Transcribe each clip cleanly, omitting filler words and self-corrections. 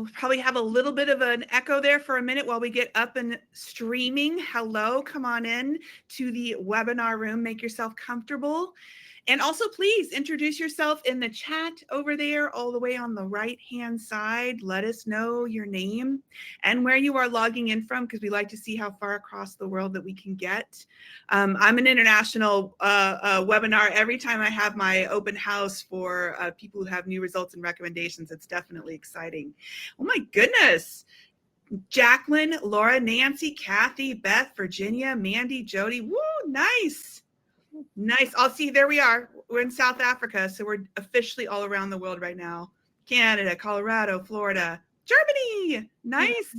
We'll probably have a little bit of an echo there for a minute while we get up and streaming. Hello, come on in to the webinar room. Make yourself comfortable. And also, please introduce yourself in the chat over there, all the way on the right-hand side. Let us know your name and where you are logging in from, because we like to see how far across the world that we can get. I'm an international webinar. Every time I have my open house for people who have new results and recommendations, it's definitely exciting. Oh my goodness. Jacqueline, Laura, Nancy, Kathy, Beth, Virginia, Mandy, Jody. Woo, nice. Nice. I'll see, there we are. We're in South Africa, so we're officially all around the world right now. Canada, Colorado, Florida, Germany. Nice.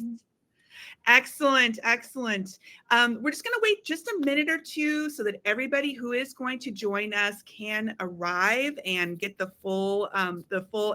Excellent, excellent. We're just going to wait just a minute or two so that everybody who is going to join us can arrive and get the full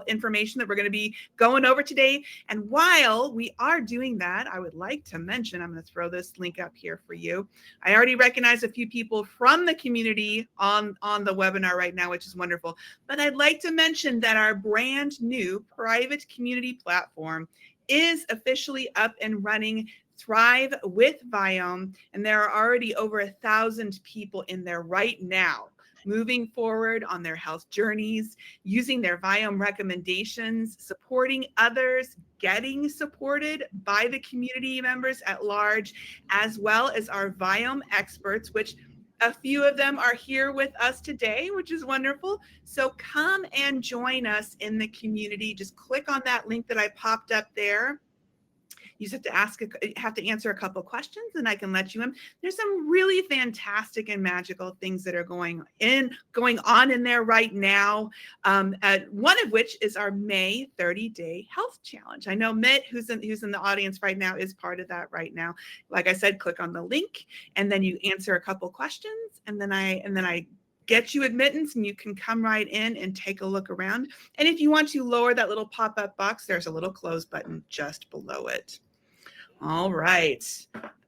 information that we're going to be going over today. And while we are doing that, I would like to mention, I'm going to throw this link up here for you. I already recognize a few people from the community on the webinar right now, which is wonderful. But I'd like to mention that our brand new private community platform is officially up and running. Thrive with Viome, and there are already over 1,000 people in there right now, moving forward on their health journeys, using their Viome recommendations, supporting others, getting supported by the community members at large, as well as our Viome experts, which a few of them are here with us today, which is wonderful. So come and join us in the community. Just click on that link that I popped up there. You just have to answer a couple questions, and I can let you in. There's some really fantastic and magical things that are going on in there right now. One of which is our May 30-day health challenge. I know Mitt, who's in the audience right now, is part of that right now. Like I said, click on the link, and then you answer a couple questions, and then I get you admittance, and you can come right in and take a look around. And if you want to lower that little pop-up box, there's a little close button just below it. All right,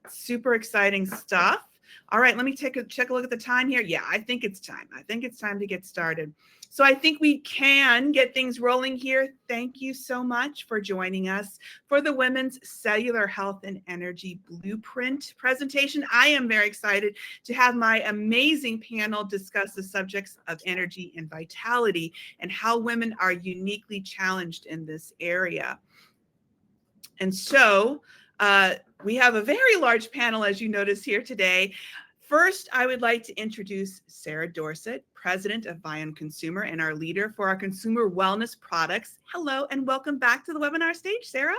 super exciting stuff. All right, let me check a look at the time here. Yeah, I think it's time. I think it's time to get started. So I think we can get things rolling here. Thank you so much for joining us for the Women's Cellular Health and Energy Blueprint presentation. I am very excited to have my amazing panel discuss the subjects of energy and vitality and how women are uniquely challenged in this area. And so we have a very large panel, as you notice here today. First, I would like to introduce Sarah Dorsett, President of Viome Consumer and our leader for our consumer wellness products. Hello, and welcome back to the webinar stage, Sarah.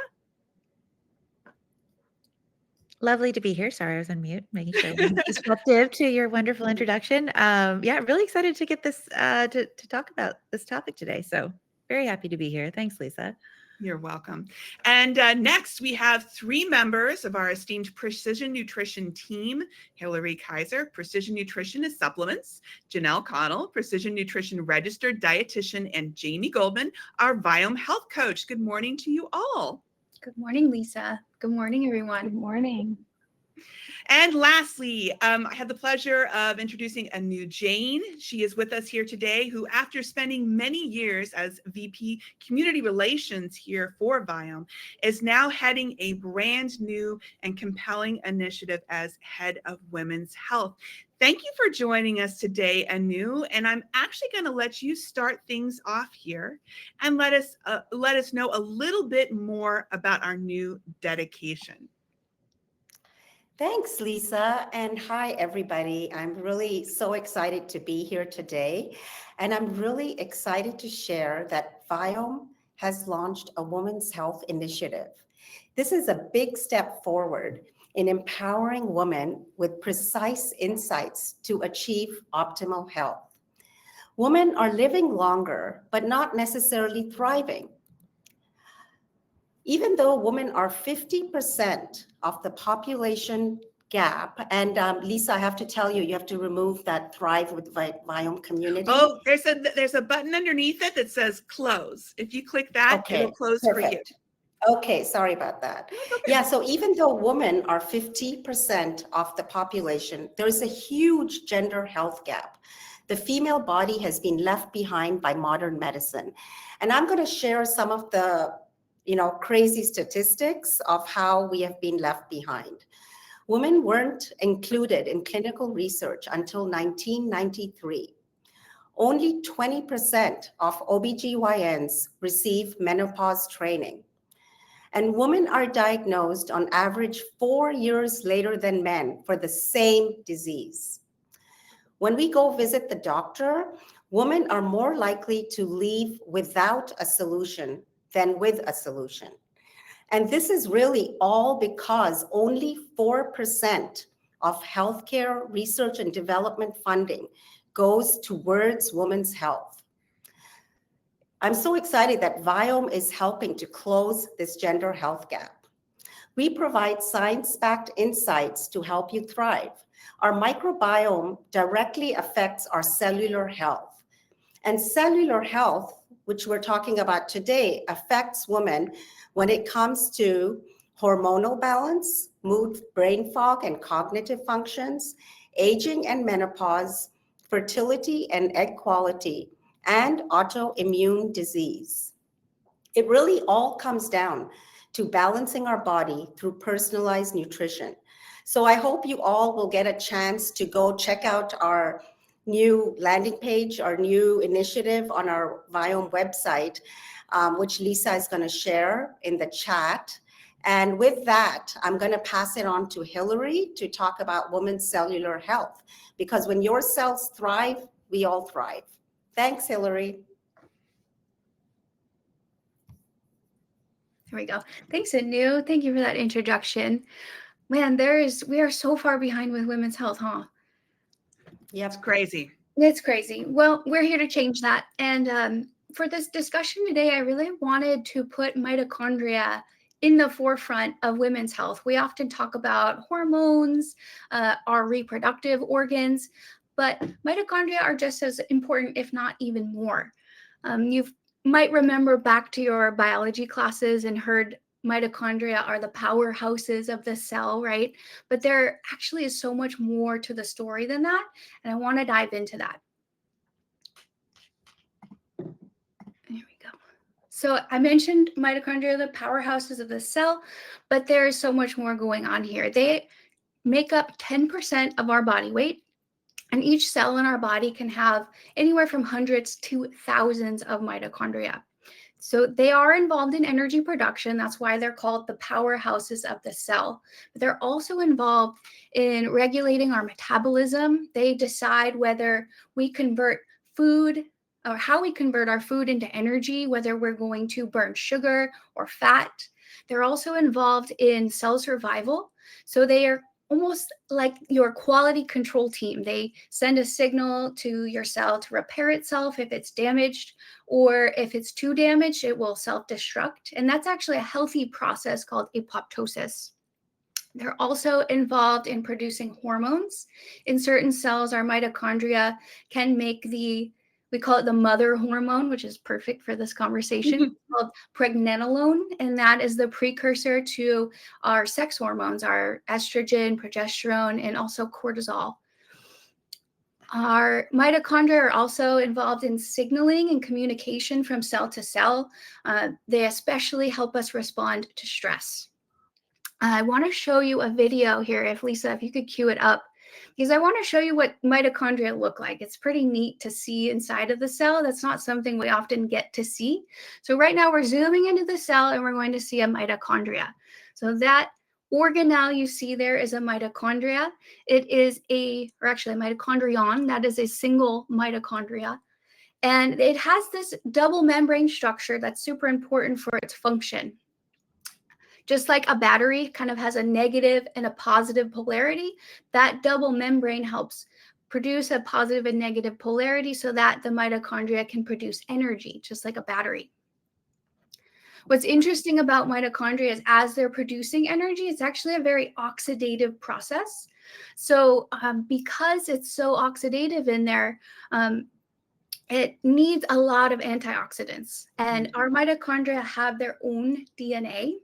Lovely to be here. Sorry, I was on mute, making sure I'm disruptive to your wonderful introduction. Yeah, really excited to get this to talk about this topic today. So very happy to be here. Thanks, Lisa. You're welcome. And next, we have 3 members of our esteemed Precision Nutrition team. Hillary Kaiser, Precision Nutritionist Supplements. Janelle Connell, Precision Nutrition Registered Dietitian. And Jamie Goldman, our Viome Health Coach. Good morning to you all. Good morning, Lisa. Good morning, everyone. Good morning. And lastly, I had the pleasure of introducing Anu Jain. She is with us here today, who, after spending many years as VP Community Relations here for Viome, is now heading a brand new and compelling initiative as Head of Women's Health. Thank you for joining us today, Anu, and I'm actually going to let you start things off here and let us know a little bit more about our new dedication. Thanks, Lisa, and hi, everybody. I'm really so excited to be here today, and I'm really excited to share that Viome has launched a women's health initiative. This is a big step forward in empowering women with precise insights to achieve optimal health. Women are living longer, but not necessarily thriving. Even though women are 50% of the population gap, and Lisa, I have to tell you, you have to remove that Thrive with Viome community. Oh, there's a button underneath it that says close. If you click that, okay, it'll close perfect. For you. Okay, sorry about that. Yeah, so even though women are 50% of the population, there is a huge gender health gap. The female body has been left behind by modern medicine. And I'm going to share some of the crazy statistics of how we have been left behind. Women weren't included in clinical research until 1993. Only 20% of OBGYNs receive menopause training. And women are diagnosed on average 4 years later than men for the same disease. When we go visit the doctor, women are more likely to leave without a solution than with a solution. And this is really all because only 4% of healthcare research and development funding goes towards women's health. I'm so excited that Viome is helping to close this gender health gap. We provide science-backed insights to help you thrive. Our microbiome directly affects our cellular health. And cellular health, which we're talking about today, affects women when it comes to hormonal balance, mood, brain fog, and cognitive functions, aging and menopause, fertility and egg quality, and autoimmune disease. It really all comes down to balancing our body through personalized nutrition. So I hope you all will get a chance to go check out our new landing page, our new initiative on our Viome website, which Lisa is going to share in the chat. And with that, I'm going to pass it on to Hillary to talk about women's cellular health, because when your cells thrive, we all thrive. Thanks, Hillary. There we go. Thanks, Anu. Thank you for that introduction. Man, we are so far behind with women's health, huh? It's crazy. It's crazy. Well, we're here to change that. And for this discussion today, I really wanted to put mitochondria in the forefront of women's health. We often talk about hormones, our reproductive organs, but mitochondria are just as important, if not even more. You might remember back to your biology classes and heard mitochondria are the powerhouses of the cell, right? But there actually is so much more to the story than that, and I want to dive into that. There we go. So I mentioned mitochondria are the powerhouses of the cell, but there is so much more going on here. They make up 10% of our body weight, and each cell in our body can have anywhere from hundreds to thousands of mitochondria. So they are involved in energy production. That's why they're called the powerhouses of the cell. But they're also involved in regulating our metabolism. They decide whether we convert food or how we convert our food into energy, whether we're going to burn sugar or fat. They're also involved in cell survival. So they are almost like your quality control team. They send a signal to your cell to repair itself if it's damaged, or if it's too damaged, it will self-destruct. And that's actually a healthy process called apoptosis. They're also involved in producing hormones. In certain cells, our mitochondria can make we call it the mother hormone, which is perfect for this conversation, called pregnenolone, and that is the precursor to our sex hormones, our estrogen, progesterone, and also cortisol. Our mitochondria are also involved in signaling and communication from cell to cell. They especially help us respond to stress. I want to show you a video here, if you could cue it up, because I want to show you what mitochondria look like. It's pretty neat to see inside of the cell. That's not something we often get to see. So right now we're zooming into the cell and we're going to see a mitochondria. So that organelle you see there is a mitochondria. It is a mitochondrion. That is a single mitochondria. And it has this double membrane structure that's super important for its function. Just like a battery kind of has a negative and a positive polarity, that double membrane helps produce a positive and negative polarity so that the mitochondria can produce energy, just like a battery. What's interesting about mitochondria is as they're producing energy, it's actually a very oxidative process. So because it's so oxidative in there, it needs a lot of antioxidants. And our mitochondria have their own DNA.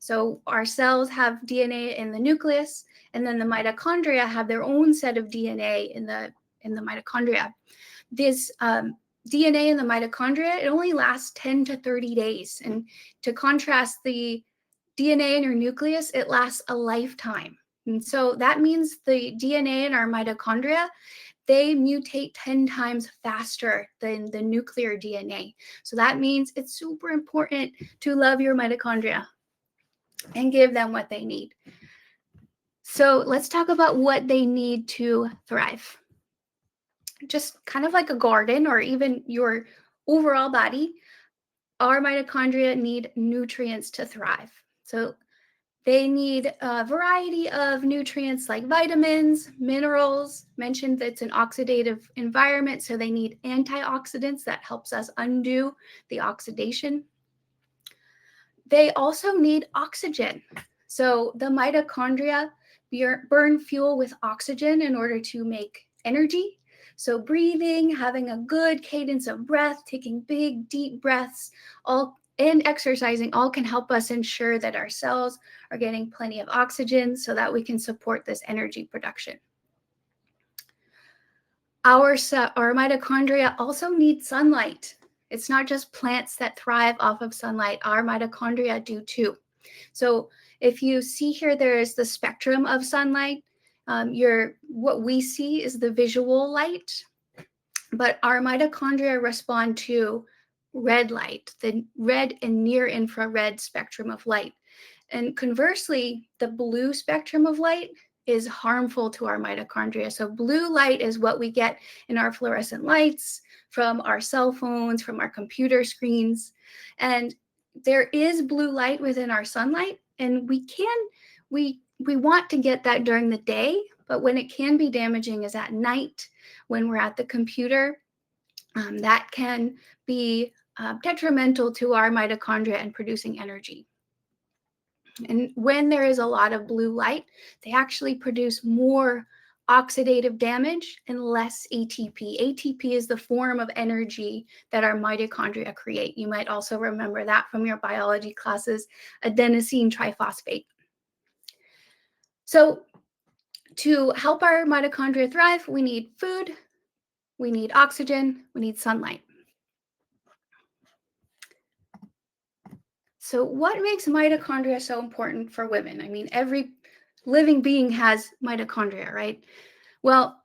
So our cells have DNA in the nucleus, and then the mitochondria have their own set of DNA in the mitochondria. This DNA in the mitochondria, it only lasts 10 to 30 days. And to contrast, the DNA in your nucleus, it lasts a lifetime. And so that means the DNA in our mitochondria, they mutate 10 times faster than the nuclear DNA. So that means it's super important to love your mitochondria and give them what they need. So let's talk about what they need to thrive. Just kind of like a garden or even your overall body, our mitochondria need nutrients to thrive. So they need a variety of nutrients like vitamins, minerals. Mentioned that it's an oxidative environment, so they need antioxidants that helps us undo the oxidation. They also need oxygen. So the mitochondria burn fuel with oxygen in order to make energy. So breathing, having a good cadence of breath, taking big, deep breaths, and exercising all can help us ensure that our cells are getting plenty of oxygen so that we can support this energy production. Our mitochondria also need sunlight. It's not just plants that thrive off of sunlight. Our mitochondria do too. So if you see here, there is the spectrum of sunlight. What we see is the visual light, but our mitochondria respond to red light, the red and near infrared spectrum of light. And conversely, the blue spectrum of light is harmful to our mitochondria. So blue light is what we get in our fluorescent lights, from our cell phones, from our computer screens. And there is blue light within our sunlight, and we want to get that during the day, but when it can be damaging is at night when we're at the computer. That can be detrimental to our mitochondria and producing energy. And when there is a lot of blue light, they actually produce more oxidative damage and less ATP. ATP is the form of energy that our mitochondria create. You might also remember that from your biology classes, adenosine triphosphate. So to help our mitochondria thrive, we need food, we need oxygen, we need sunlight. So what makes mitochondria so important for women? I mean, every living being has mitochondria, right? Well,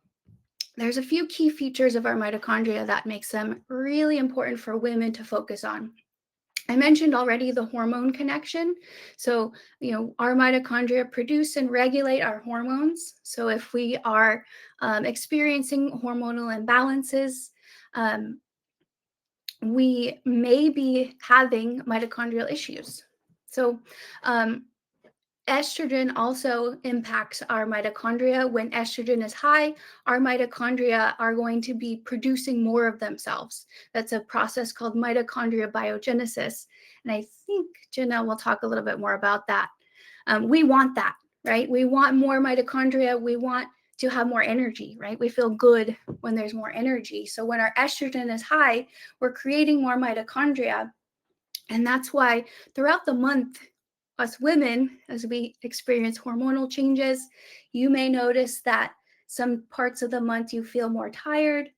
there's a few key features of our mitochondria that makes them really important for women to focus on. I mentioned already the hormone connection. So, our mitochondria produce and regulate our hormones. So if we are experiencing hormonal imbalances, we may be having mitochondrial issues. So estrogen also impacts our mitochondria. When estrogen is high, our mitochondria are going to be producing more of themselves. That's a process called mitochondria biogenesis. And I think Janelle will talk a little bit more about that. We want that, right? We want more mitochondria. We want to have more energy, right? We feel good when there's more energy. So when our estrogen is high, we're creating more mitochondria. And that's why throughout the month, us women, as we experience hormonal changes, you may notice that some parts of the month you feel more tired,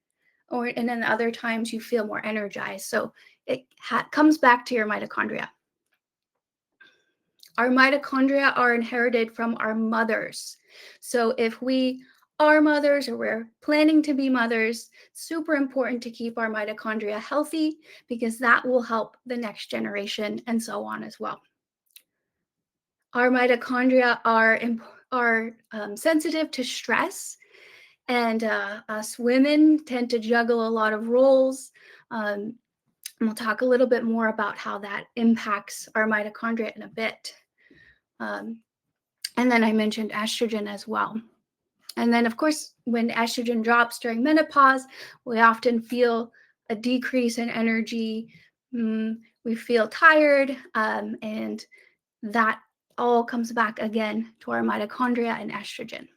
and then other times you feel more energized. So it comes back to your mitochondria. Our mitochondria are inherited from our mothers. So if we are mothers or we're planning to be mothers, super important to keep our mitochondria healthy because that will help the next generation and so on as well. Our mitochondria are sensitive to stress, and us women tend to juggle a lot of roles. And we'll talk a little bit more about how that impacts our mitochondria in a bit. And then I mentioned estrogen as well. And then, of course, when estrogen drops during menopause, we often feel a decrease in energy. We feel tired, and that all comes back again to our mitochondria and estrogen.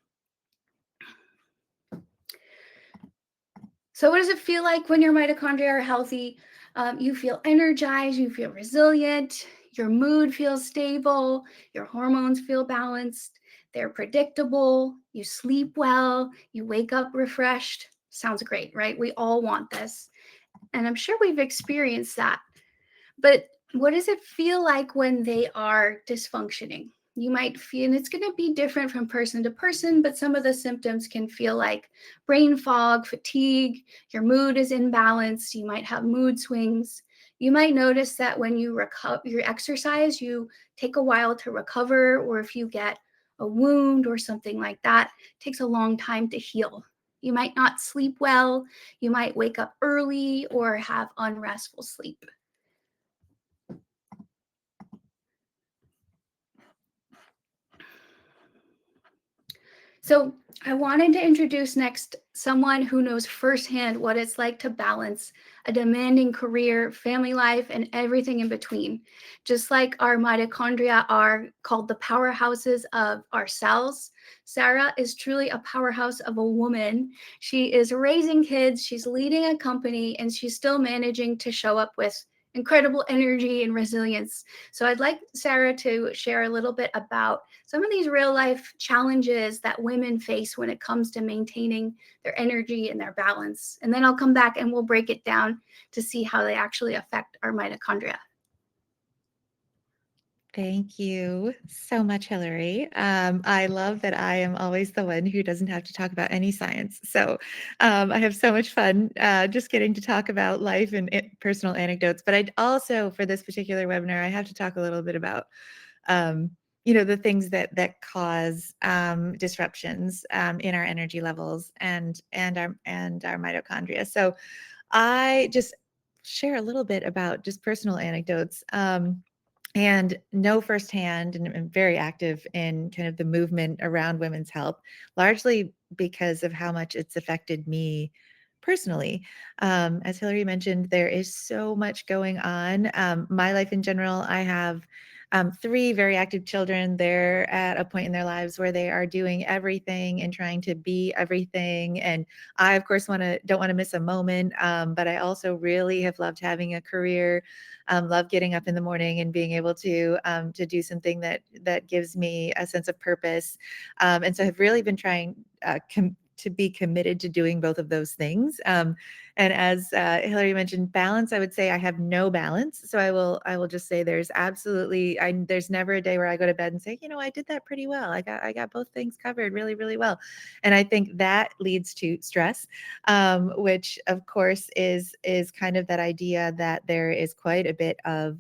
So what does it feel like when your mitochondria are healthy? You feel energized, you feel resilient, your mood feels stable, your hormones feel balanced, they're predictable, you sleep well, you wake up refreshed. Sounds great, right? We all want this. And I'm sure we've experienced that. But what does it feel like when they are dysfunctioning? You might feel, and it's going to be different from person to person, but some of the symptoms can feel like brain fog, fatigue, your mood is imbalanced, you might have mood swings. You might notice that when you exercise, you take a while to recover, or if you get a wound or something like that, it takes a long time to heal. You might not sleep well, you might wake up early or have unrestful sleep. So I wanted to introduce next someone who knows firsthand what it's like to balance a demanding career, family life, and everything in between. Just like our mitochondria are called the powerhouses of our cells, Sarah is truly a powerhouse of a woman. She is raising kids, she's leading a company, and she's still managing to show up with incredible energy and resilience. So I'd like Sarah to share a little bit about some of these real life challenges that women face when it comes to maintaining their energy and their balance. And then I'll come back and we'll break it down to see how they actually affect our mitochondria. Thank you so much, Hillary. I love that I am always the one who doesn't have to talk about any science. So I have so much fun just getting to talk about life and personal anecdotes. But I also, for this particular webinar, I have to talk a little bit about the things that cause disruptions in our energy levels and our mitochondria. So I just share a little bit about just personal anecdotes. And know firsthand, and I'm very active in kind of the movement around women's health, largely because of how much it's affected me personally. As Hillary mentioned, there is so much going on. My life in general, I have 3 very active children. They're at a point in their lives where they are doing everything and trying to be everything. And I, of course, don't want to miss a moment. But I also really have loved having a career. Love getting up in the morning and being able to do something that gives me a sense of purpose. And so I've really been trying to be committed to doing both of those things. And as Hillary mentioned, balance, I would say I have no balance. So I will just say there's there's never a day where I go to bed and say, I did that pretty well. I got both things covered really, really well. And I think that leads to stress, which of course is kind of that idea that there is quite a bit of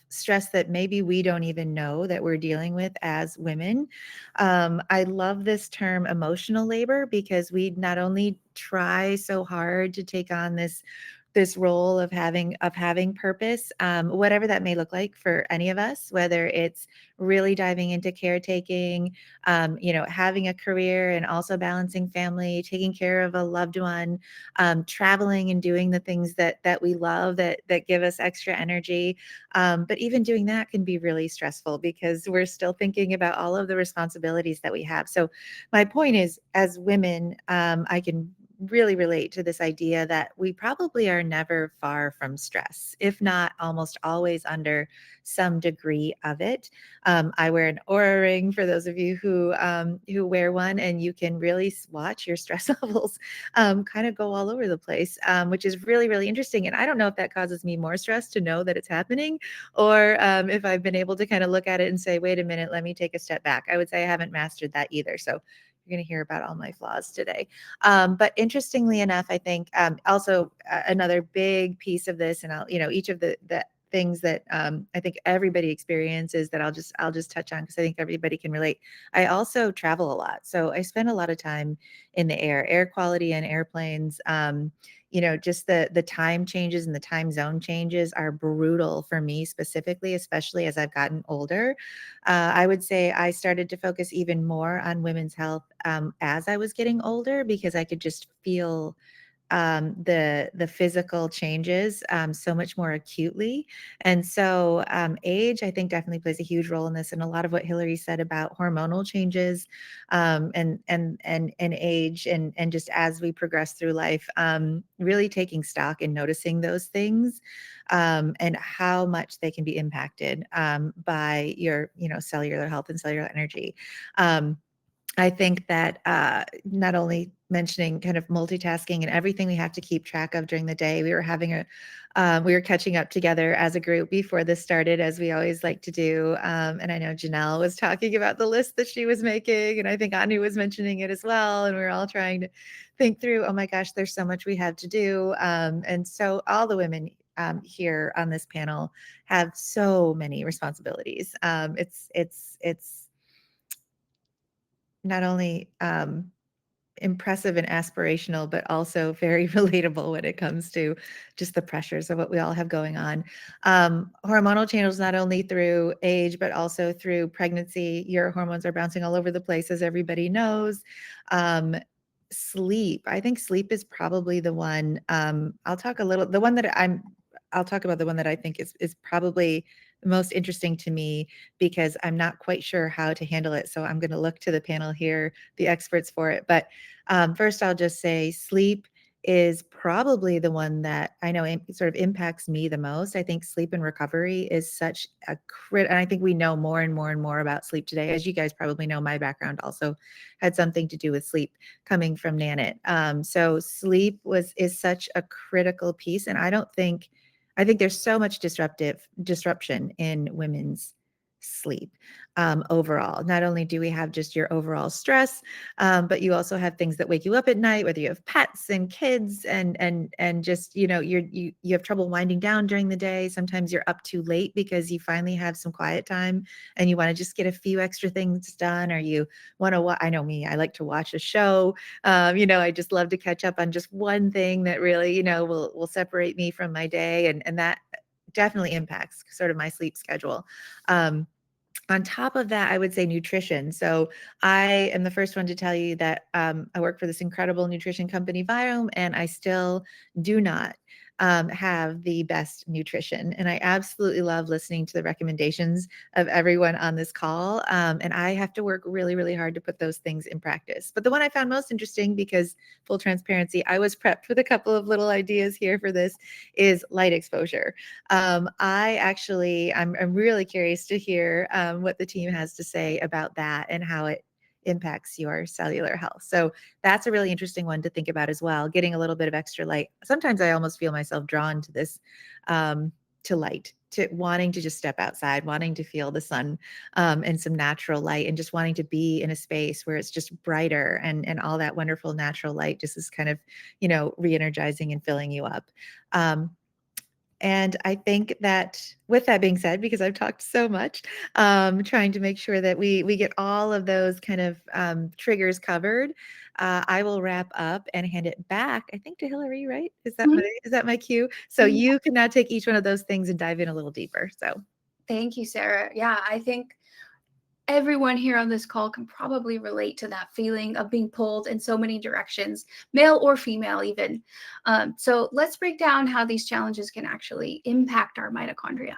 stress that maybe we don't even know that we're dealing with as women. I love this term emotional labor because we not only try so hard to take on this role of having purpose, whatever that may look like for any of us, whether it's really diving into caretaking, having a career and also balancing family, taking care of a loved one, traveling and doing the things that we love that give us extra energy. But even doing that can be really stressful because we're still thinking about all of the responsibilities that we have. So my point is, as women, I can really relate to this idea that we probably are never far from stress, if not almost always under some degree of it. I wear an Aura ring for those of you who wear one, and you can really watch your stress levels kind of go all over the place, which is really, really interesting. And I don't know if that causes me more stress to know that it's happening, or if I've been able to kind of look at it and say, wait a minute, let me take a step back. I would say I haven't mastered that either. So you're going to hear about all my flaws today. But interestingly enough, I think also another big piece of this, and each of the things that I think everybody experiences that I'll just touch on because I think everybody can relate. I also travel a lot, so I spend a lot of time in the air quality and airplanes. Just the time changes and the time zone changes are brutal for me specifically, especially as I've gotten older. I would say I started to focus even more on women's health as I was getting older because I could just feel the physical changes so much more acutely. And so age, I think, definitely plays a huge role in this. And a lot of what Hillary said about hormonal changes and age and just as we progress through life, really taking stock and noticing those things and how much they can be impacted by your cellular health and cellular energy. I think that not only mentioning kind of multitasking and everything we have to keep track of during the day, we were catching up together as a group before this started, as we always like to do. And I know Janelle was talking about the list that she was making, and I think Anu was mentioning it as well. And we were all trying to think through, oh my gosh, there's so much we have to do. And so all the women here on this panel have so many responsibilities. It's not only impressive and aspirational, but also very relatable when it comes to just the pressures of what we all have going on. Hormonal changes, not only through age, but also through pregnancy. Your hormones are bouncing all over the place, as everybody knows. Sleep. I think sleep is probably the one. I'll talk about the one that I think is probably the most interesting to me, because I'm not quite sure how to handle it. So I'm going to look to the panel here, the experts for it. But first, I'll just say sleep is probably the one that I know sort of impacts me the most. I think sleep and recovery is such a and I think we know more and more and more about sleep today. As you guys probably know, my background also had something to do with sleep, coming from Nanit. So sleep is such a critical piece, and I think there's so much disruption in women's sleep overall. Not only do we have just your overall stress, but you also have things that wake you up at night, whether you have pets and kids, and just you have trouble winding down during the day. Sometimes you're up too late because you finally have some quiet time and you want to just get a few extra things done, or you want to. I know me, I like to watch a show. I just love to catch up on just one thing that really will separate me from my day, and that definitely impacts sort of my sleep schedule. On top of that, I would say nutrition. So I am the first one to tell you that I work for this incredible nutrition company, Viome, and I still do not have the best nutrition. And I absolutely love listening to the recommendations of everyone on this call. And I have to work really, really hard to put those things in practice. But the one I found most interesting, because full transparency, I was prepped with a couple of little ideas here for this, is light exposure. I'm really curious to hear what the team has to say about that and how it impacts your cellular health. So that's a really interesting one to think about as well. Getting a little bit of extra light. Sometimes I almost feel myself drawn to this, to light, to wanting to just step outside, wanting to feel the sun and some natural light, and just wanting to be in a space where it's just brighter, and all that wonderful natural light just is kind of, re-energizing and filling you up. And I think that, with that being said, because I've talked so much, trying to make sure that we get all of those kind of triggers covered, I will wrap up and hand it back, I think, to Hillary, right? Is that my cue? So Mhm. you can now take each one of those things and dive in a little deeper. So Thank you, Sarah. Yeah, I think everyone here on this call can probably relate to that feeling of being pulled in so many directions, male or female even. So let's break down how these challenges can actually impact our mitochondria.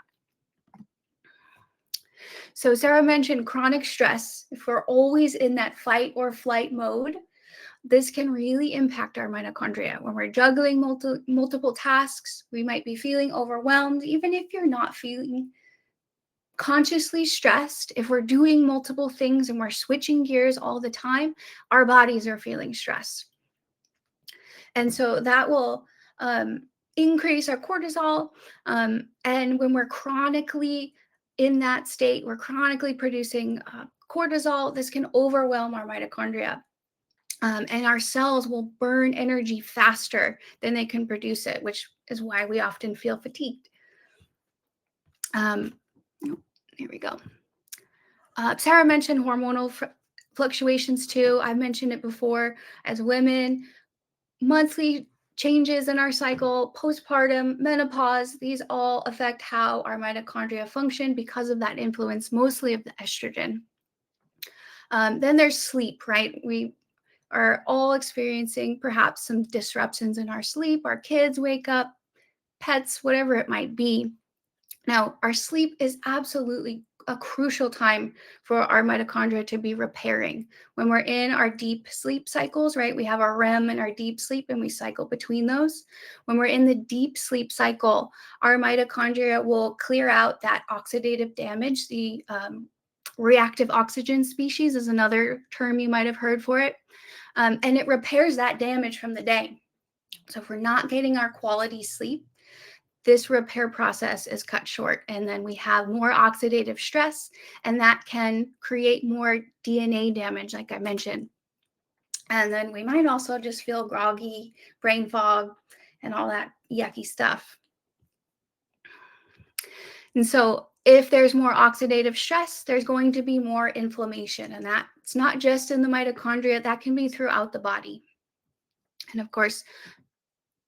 So Sarah mentioned chronic stress. If we're always in that fight or flight mode, this can really impact our mitochondria. When we're juggling multiple tasks, we might be feeling overwhelmed, even if you're not feeling consciously stressed. If we're doing multiple things and we're switching gears all the time, our bodies are feeling stressed. And so that will increase our cortisol. And when we're chronically in that state, we're chronically producing cortisol, this can overwhelm our mitochondria. And our cells will burn energy faster than they can produce it, which is why we often feel fatigued. Here we go. Sarah mentioned hormonal fluctuations too. I've mentioned it before. As women, monthly changes in our cycle, postpartum, menopause, these all affect how our mitochondria function because of that influence, mostly of the estrogen. Then there's sleep, right? We are all experiencing perhaps some disruptions in our sleep. Our kids wake up, pets, whatever it might be. Now, our sleep is absolutely a crucial time for our mitochondria to be repairing. When we're in our deep sleep cycles, right, we have our REM and our deep sleep, and we cycle between those. When we're in the deep sleep cycle, our mitochondria will clear out that oxidative damage, the Reactive oxygen species is another term you might have heard for it. And it repairs that damage from the day. So if we're not getting our quality sleep, this repair process is cut short, and then we have more oxidative stress, and that can create more DNA damage, like I mentioned. And then we might also just feel groggy, brain fog, and all that yucky stuff. And so if there's more oxidative stress, there's going to be more inflammation, and that's not just in the mitochondria, that can be throughout the body. And of course,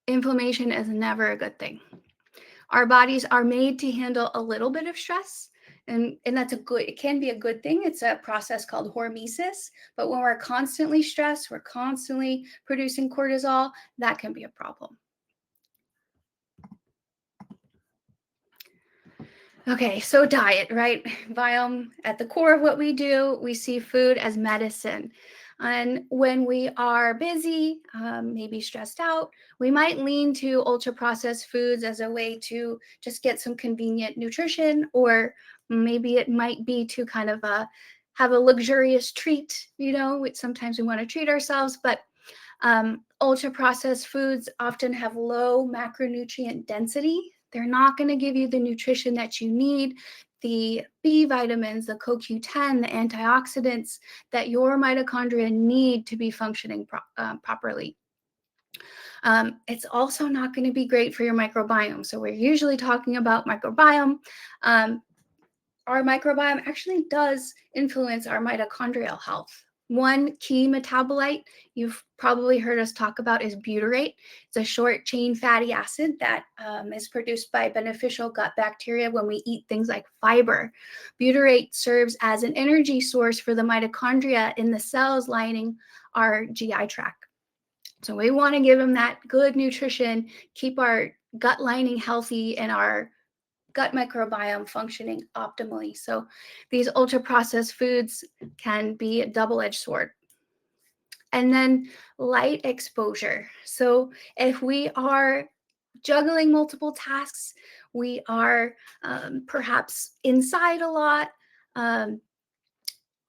inflammation is never a good thing. Our bodies are made to handle a little bit of stress, and that's it can be a good thing. It's a process called hormesis, but when we're constantly stressed, we're constantly producing cortisol, that can be a problem. Okay, so diet, right? Viome, at the core of what we do, we see food as medicine. And when we are busy, maybe stressed out, we might lean to ultra processed foods as a way to just get some convenient nutrition, or maybe it might be to kind of have a luxurious treat, sometimes we want to treat ourselves, but ultra processed foods often have low macronutrient density. They're not going to give you the nutrition that you need, the B vitamins, the CoQ10, the antioxidants that your mitochondria need to be functioning properly. It's also not going to be great for your microbiome. So we're usually talking about microbiome. Our microbiome actually does influence our mitochondrial health. One key metabolite you've probably heard us talk about is butyrate. It's a short chain fatty acid that is produced by beneficial gut bacteria when we eat things like fiber. Butyrate serves as an energy source for the mitochondria in the cells lining our GI tract. So we want to give them that good nutrition, keep our gut lining healthy and our gut microbiome functioning optimally. So these ultra processed foods can be a double-edged sword. And then light exposure. So if we are juggling multiple tasks, we are perhaps inside a lot,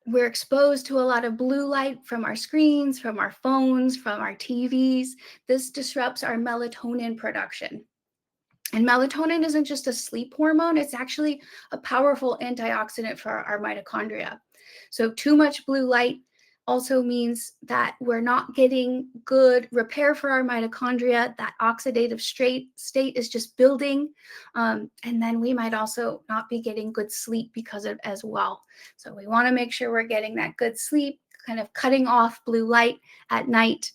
we're exposed to a lot of blue light from our screens, from our phones, from our TVs. This disrupts our melatonin production. And melatonin isn't just a sleep hormone, it's actually a powerful antioxidant for our mitochondria. So too much blue light also means that we're not getting good repair for our mitochondria. That oxidative state is just building. And then we might also not be getting good sleep because of it as well. So we want to make sure we're getting that good sleep, kind of cutting off blue light at night.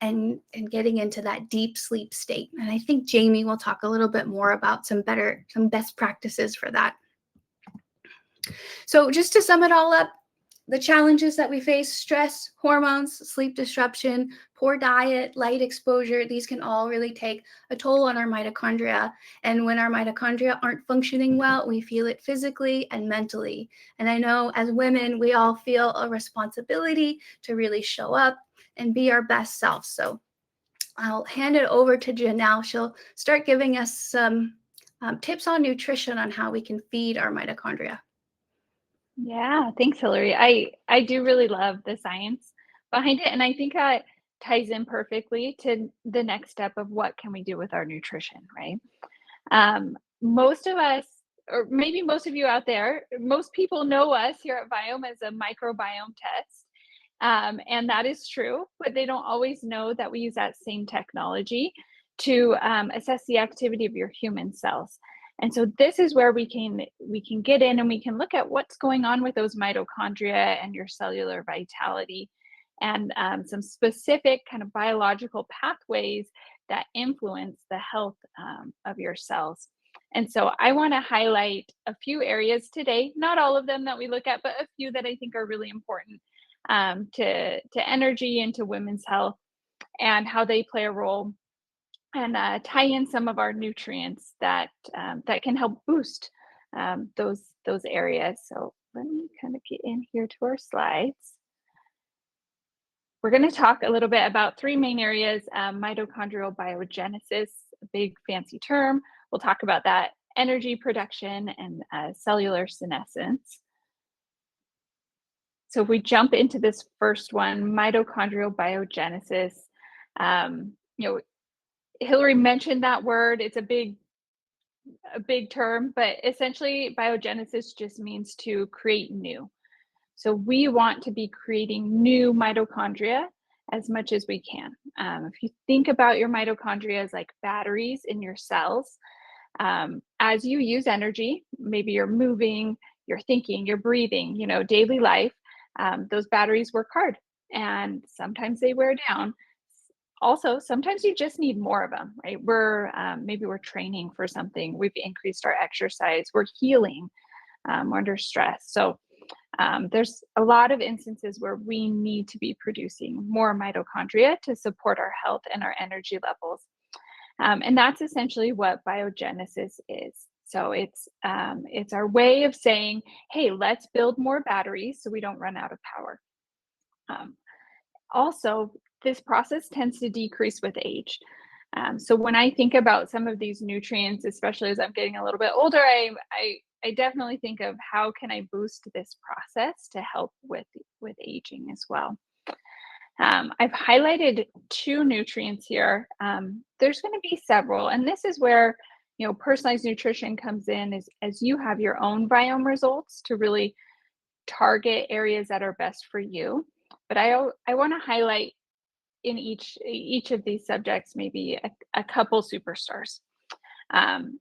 And getting into that deep sleep state. And I think Jamie will talk a little bit more about some best practices for that. So just to sum it all up, the challenges that we face: stress, hormones, sleep disruption, poor diet, light exposure, these can all really take a toll on our mitochondria. And when our mitochondria aren't functioning well, we feel it physically and mentally. And I know as women, we all feel a responsibility to really show up and be our best self. So I'll hand it over to Janelle. She'll start giving us some tips on nutrition on how we can feed our mitochondria. Yeah, thanks, Hillary. I do really love the science behind it, and I think that ties in perfectly to the next step of what can we do with our nutrition, right? Most of us, or maybe most of you out there, most people know us here at Viome as a microbiome test. And that is true, but they don't always know that we use that same technology to assess the activity of your human cells. And so this is where we can get in and we can look at what's going on with those mitochondria and your cellular vitality, and some specific kind of biological pathways that influence the health of your cells. And so I want to highlight a few areas today, not all of them that we look at, but a few that I think are really important to energy and to women's health, and how they play a role, and tie in some of our nutrients that can help boost those areas. So let me kind of get in here to our slides. We're going to talk a little bit about three main areas: mitochondrial biogenesis, a big fancy term. We'll talk about that, energy production, and cellular senescence. So if we jump into this first one, mitochondrial biogenesis, you know, Hillary mentioned that word. It's a big term, but essentially biogenesis just means to create new. So we want to be creating new mitochondria as much as we can. If you think about your mitochondria as like batteries in your cells, as you use energy, maybe you're moving, you're thinking, you're breathing, you know, daily life, those batteries work hard and sometimes they wear down. Also, sometimes you just need more of them, right? Maybe we're training for something, we've increased our exercise, we're healing, we're under stress. So there's a lot of instances where we need to be producing more mitochondria to support our health and our energy levels. And that's essentially what biogenesis is. So it's our way of saying, hey, let's build more batteries so we don't run out of power. Also, this process tends to decrease with age. So when I think about some of these nutrients, especially as I'm getting a little bit older, I definitely think of how can I boost this process to help with aging as well. I've highlighted 2 nutrients here. There's going to be several, and this is where, you know, personalized nutrition comes in as you have your own Viome results to really target areas that are best for you. But I want to highlight in each of these subjects maybe a couple superstars.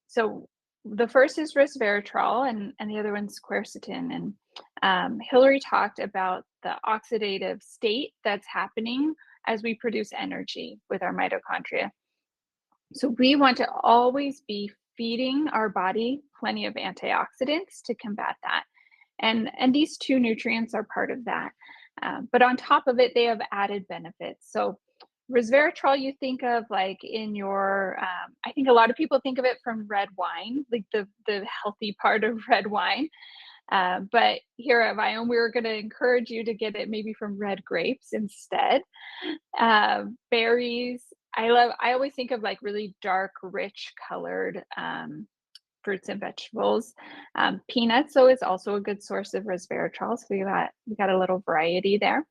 So the first is resveratrol, and the other one's quercetin. And Hillary talked about the oxidative state that's happening as we produce energy with our mitochondria. So we want to always be feeding our body plenty of antioxidants to combat that. And these 2 nutrients are part of that. But on top of it, they have added benefits. So resveratrol, you think of like in your, I think a lot of people think of it from red wine, like the healthy part of red wine. But here at Viome, we're going to encourage you to get it maybe from red grapes instead. Berries. I always think of like really dark, rich colored fruits and vegetables. Peanuts, though, is also a good source of resveratrol. So we got a little variety there.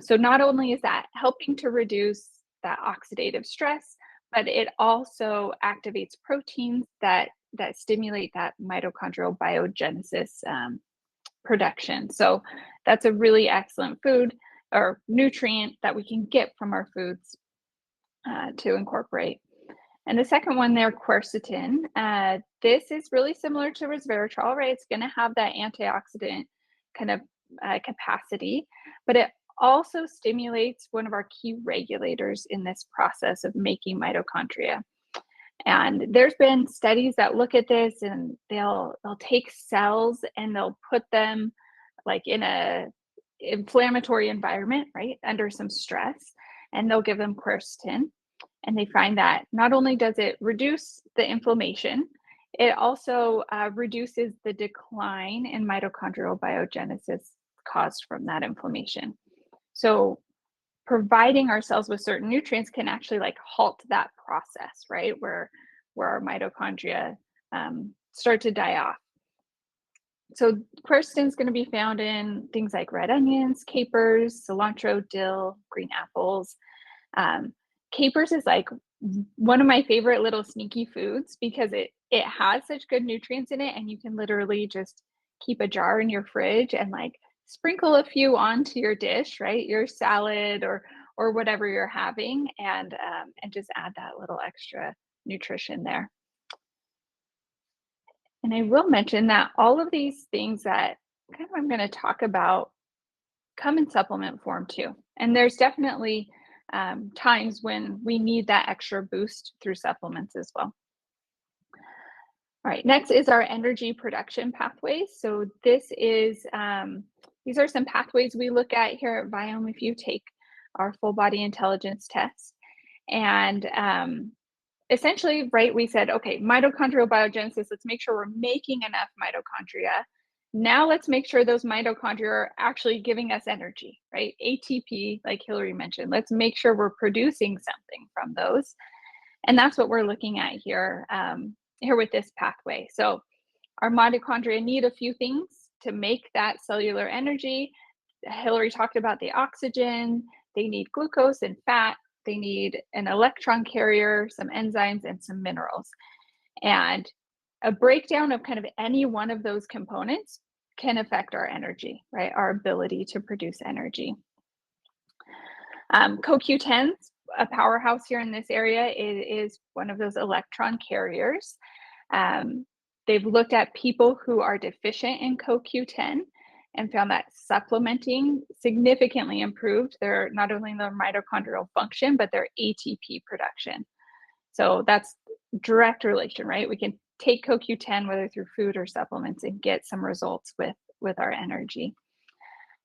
So not only is that helping to reduce that oxidative stress, but it also activates proteins that stimulate that mitochondrial biogenesis production. So that's a really excellent food or nutrient that we can get from our foods to incorporate. And the second one there, quercetin, this is really similar to resveratrol, right? It's going to have that antioxidant kind of capacity, but it also stimulates one of our key regulators in this process of making mitochondria. And there's been studies that look at this, and they'll take cells and they'll put them like in a inflammatory environment, right, under some stress, and they'll give them quercetin. And they find that not only does it reduce the inflammation, it also reduces the decline in mitochondrial biogenesis caused from that inflammation. So providing ourselves with certain nutrients can actually like halt that process, right? Where our mitochondria start to die off. So quercetin is going to be found in things like red onions, capers, cilantro, dill, green apples. Capers is like one of my favorite little sneaky foods because it has such good nutrients in it, and you can literally just keep a jar in your fridge and like sprinkle a few onto your dish, right? Your salad or whatever you're having, and just add that little extra nutrition there. And I will mention that all of these things that kind of I'm going to talk about come in supplement form too. And there's definitely times when we need that extra boost through supplements as well. All right, next is our energy production pathways. So this is, these are some pathways we look at here at Viome if you take our full body intelligence test. And essentially, right, we said, okay, mitochondrial biogenesis, let's make sure we're making enough mitochondria. Now let's make sure those mitochondria are actually giving us energy, right? ATP, like Hillary mentioned, let's make sure we're producing something from those. And that's what we're looking at here, here with this pathway. So our mitochondria need a few things to make that cellular energy. Hillary talked about the oxygen, they need glucose and fat, they need an electron carrier, some enzymes, and some minerals. And a breakdown of kind of any one of those components can affect our energy, right? Our ability to produce energy. CoQ10, a powerhouse here in this area, is one of those electron carriers. They've looked at people who are deficient in CoQ10 and found that supplementing significantly improved their, not only their mitochondrial function, but their ATP production. So that's direct relation, right? We can take CoQ10, whether through food or supplements, and get some results with our energy.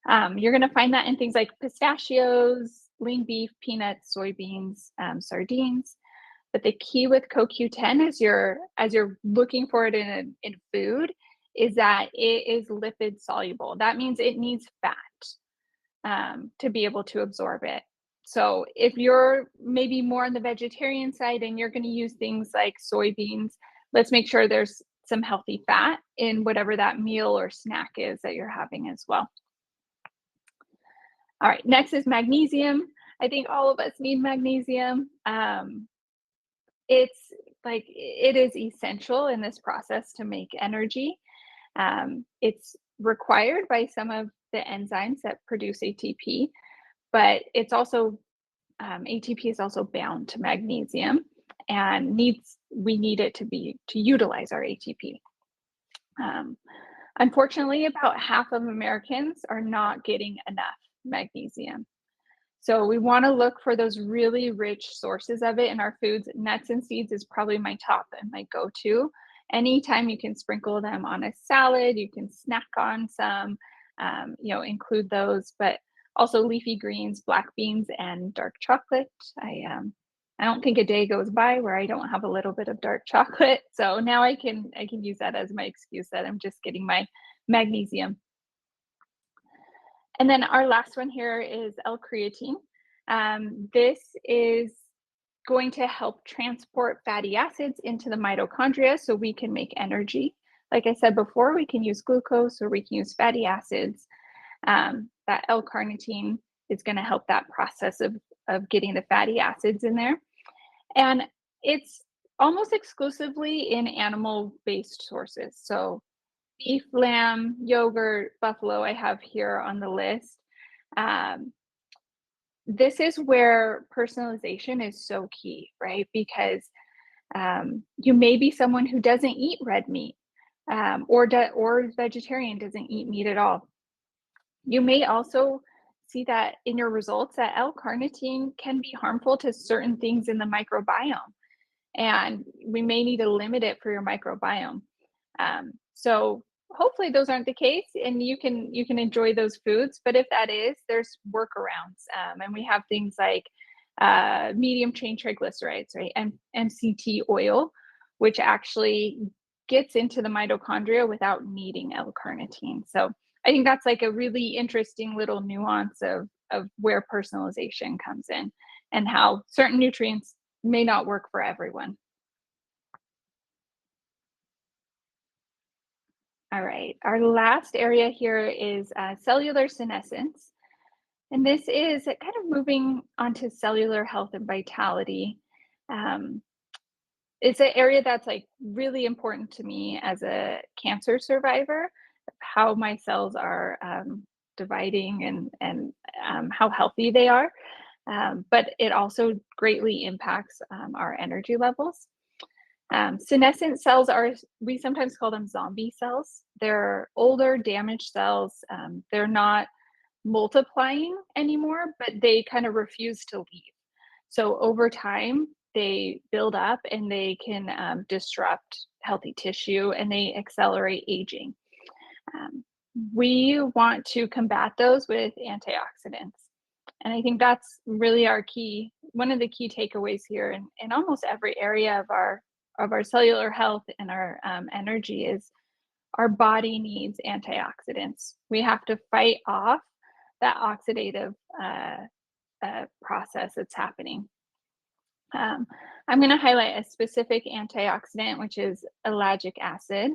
You're going to find that in things like pistachios, lean beef, peanuts, soybeans, sardines. But the key with CoQ10 as you're looking for it in food is that it is lipid soluble. That means it needs fat to be able to absorb it. So if you're maybe more on the vegetarian side and you're going to use things like soybeans, let's make sure there's some healthy fat in whatever that meal or snack is that you're having as well. All right, next is magnesium. I think all of us need magnesium. It's like, it is essential in this process to make energy. It's required by some of the enzymes that produce ATP, but it's also, ATP is also bound to magnesium and we need it to utilize our ATP. Unfortunately, about half of Americans are not getting enough magnesium. So we want to look for those really rich sources of it in our foods. Nuts and seeds is probably my top and my go-to. Anytime you can sprinkle them on a salad, you can snack on some, include those, but also leafy greens, black beans, and dark chocolate. I don't think a day goes by where I don't have a little bit of dark chocolate. So now I can use that as my excuse that I'm just getting my magnesium. And then our last one here is L-creatine. This is going to help transport fatty acids into the mitochondria so we can make energy. Like I said before, we can use glucose or we can use fatty acids. That L-carnitine is going to help that process of getting the fatty acids in there. And it's almost exclusively in animal-based sources. So beef, lamb, yogurt, buffalo, I have here on the list. This is where personalization is so key, right? Because you may be someone who doesn't eat red meat or vegetarian, doesn't eat meat at all. You may also see that in your results that L-carnitine can be harmful to certain things in the microbiome, and we may need to limit it for your microbiome. So hopefully those aren't the case and you can enjoy those foods, but if that is, there's workarounds. And we have things like medium chain triglycerides, right? And MCT oil, which actually gets into the mitochondria without needing L-carnitine. So I think that's like a really interesting little nuance of where personalization comes in and how certain nutrients may not work for everyone. All right, our last area here is cellular senescence. And this is kind of moving onto cellular health and vitality. It's an area that's like really important to me as a cancer survivor, how my cells are dividing and how healthy they are. But it also greatly impacts our energy levels. Senescent cells we sometimes call them zombie cells. They're older, damaged cells. They're not multiplying anymore, but they kind of refuse to leave. So over time, they build up and they can disrupt healthy tissue and they accelerate aging. We want to combat those with antioxidants. And I think that's really one of the key takeaways here in almost every area of our cellular health and our energy is our body needs antioxidants. We have to fight off that oxidative process that's happening. I'm going to highlight a specific antioxidant, which is ellagic acid.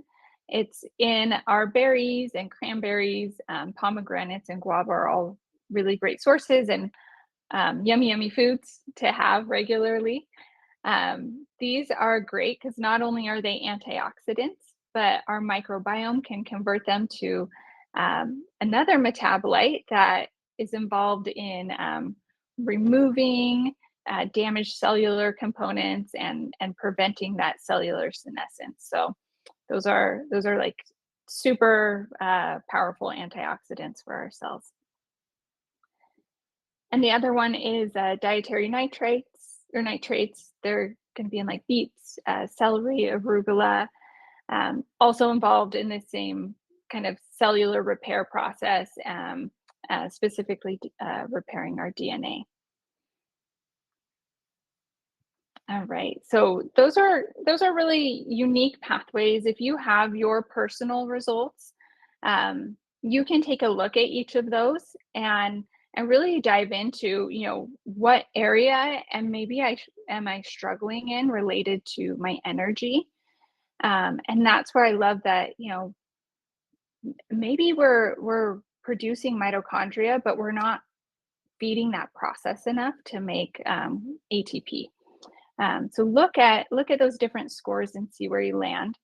It's in our berries and cranberries, pomegranates and guava are all really great sources, and yummy foods to have regularly. These are great because not only are they antioxidants, but our microbiome can convert them to another metabolite that is involved in removing damaged cellular components and preventing that cellular senescence. So those are like super powerful antioxidants for our cells. And the other one is dietary nitrates or nitrates. They're going to be in like beets, celery, arugula, also involved in the same kind of cellular repair process, specifically repairing our DNA. All right, so those are really unique pathways. If you have your personal results, you can take a look at each of those and really dive into, you know, what area and maybe am I struggling in related to my energy. And that's where I love that, you know, maybe we're producing mitochondria, but we're not feeding that process enough to make ATP. So look at those different scores and see where you land.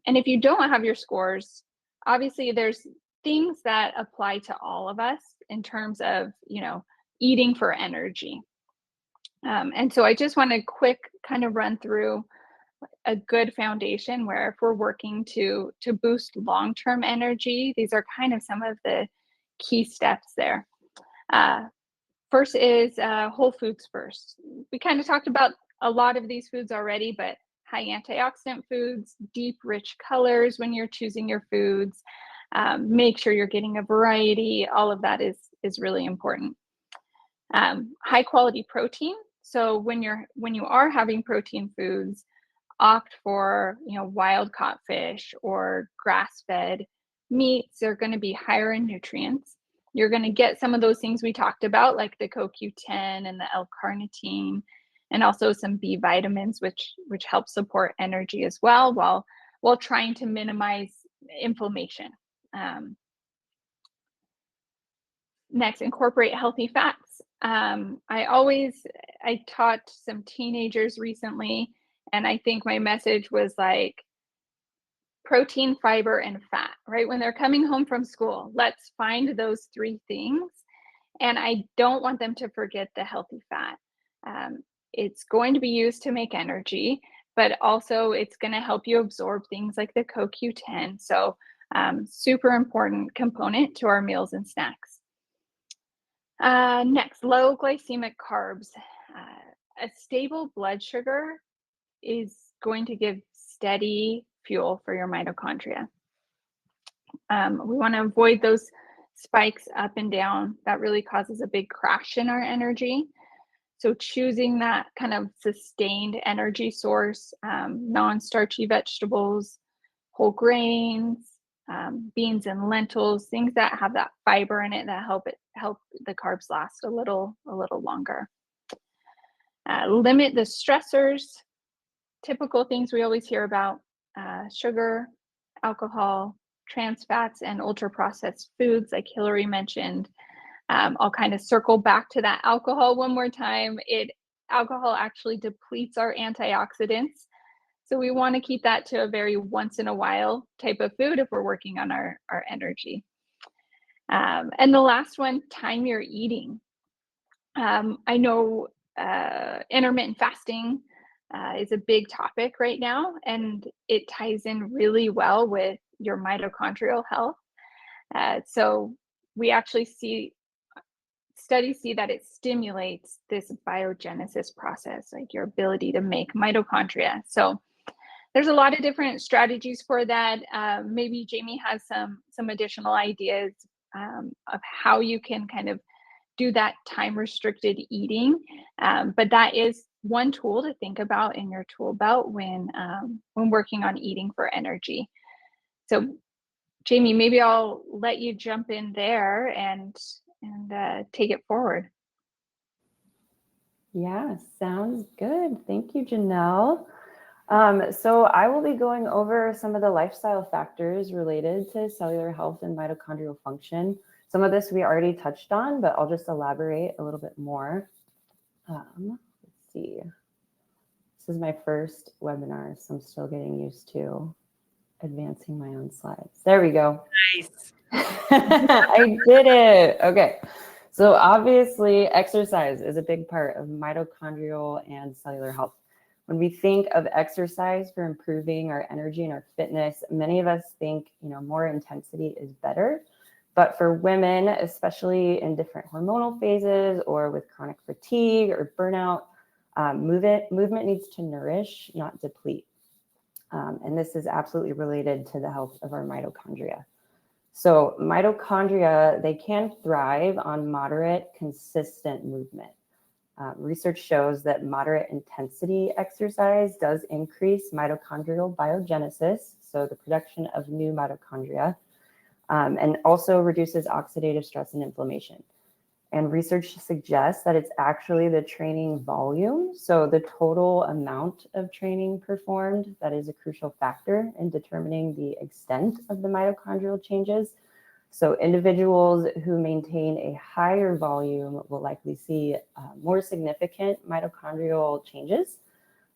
And if you don't have your scores, obviously there's things that apply to all of us in terms of, you know, eating for energy. And so I just want to quick kind of run through a good foundation where if we're working to boost long-term energy, these are kind of some of the key steps there. First is whole foods first. We kind of talked about a lot of these foods already, but high antioxidant foods, deep, rich colors when you're choosing your foods. Make sure you're getting a variety. All of that is really important. High quality protein. So when you are having protein foods, opt for, you know, wild caught fish or grass-fed meats. They're going to be higher in nutrients. You're going to get some of those things we talked about, like the CoQ10 and the L-carnitine, and also some B vitamins, which help support energy as well, while trying to minimize inflammation. Next, incorporate healthy fats. I taught some teenagers recently, and I think my message was like protein, fiber, and fat, right? When they're coming home from school, let's find those three things. And I don't want them to forget the healthy fat. It's going to be used to make energy, but also it's going to help you absorb things like the CoQ10. So super important component to our meals and snacks. Next, low glycemic carbs. A stable blood sugar is going to give steady fuel for your mitochondria. We want to avoid those spikes up and down. That really causes a big crash in our energy. So choosing that kind of sustained energy source, non-starchy vegetables, whole grains, beans and lentils, things that have that fiber in it that help the carbs last a little longer. Limit the stressors, typical things we always hear about, sugar, alcohol, trans fats, and ultra processed foods like Hillary mentioned. I'll kind of circle back to that alcohol one more time. Alcohol actually depletes our antioxidants. So we want to keep that to a very once in a while type of food if we're working on our energy. And the last one, time your eating. I know intermittent fasting is a big topic right now, and it ties in really well with your mitochondrial health. So we actually studies see that it stimulates this biogenesis process, like your ability to make mitochondria. So there's a lot of different strategies for that. Maybe Jamie has some additional ideas of how you can kind of do that time restricted eating. But that is one tool to think about in your tool belt when working on eating for energy. So Jamie, maybe I'll let you jump in there and take it forward. Yeah, sounds good. Thank you, Janelle. So I will be going over some of the lifestyle factors related to cellular health and mitochondrial function. Some of this we already touched on, but I'll just elaborate a little bit more. Let's see. This is my first webinar, so I'm still getting used to advancing my own slides. There we go. Nice. I did it. Okay. So obviously exercise is a big part of mitochondrial and cellular health. When we think of exercise for improving our energy and our fitness, many of us think, more intensity is better. But for women, especially in different hormonal phases or with chronic fatigue or burnout, movement needs to nourish, not deplete. And this is absolutely related to the health of our mitochondria. So mitochondria, they can thrive on moderate, consistent movement. Research shows that moderate intensity exercise does increase mitochondrial biogenesis, so the production of new mitochondria, and also reduces oxidative stress and inflammation. And research suggests that it's actually the training volume, so the total amount of training performed, that is a crucial factor in determining the extent of the mitochondrial changes. So individuals who maintain a higher volume will likely see more significant mitochondrial changes.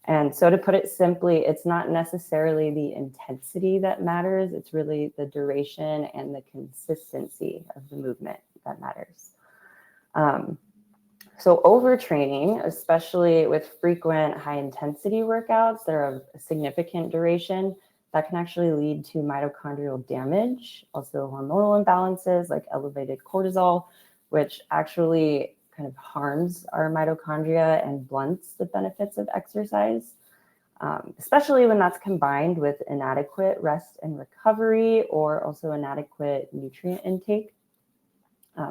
And so to put it simply, it's not necessarily the intensity that matters, it's really the duration and the consistency of the movement that matters. So overtraining, especially with frequent high intensity workouts that are of a significant duration, that can actually lead to mitochondrial damage, also hormonal imbalances like elevated cortisol, which actually kind of harms our mitochondria and blunts the benefits of exercise, especially when that's combined with inadequate rest and recovery or also inadequate nutrient intake.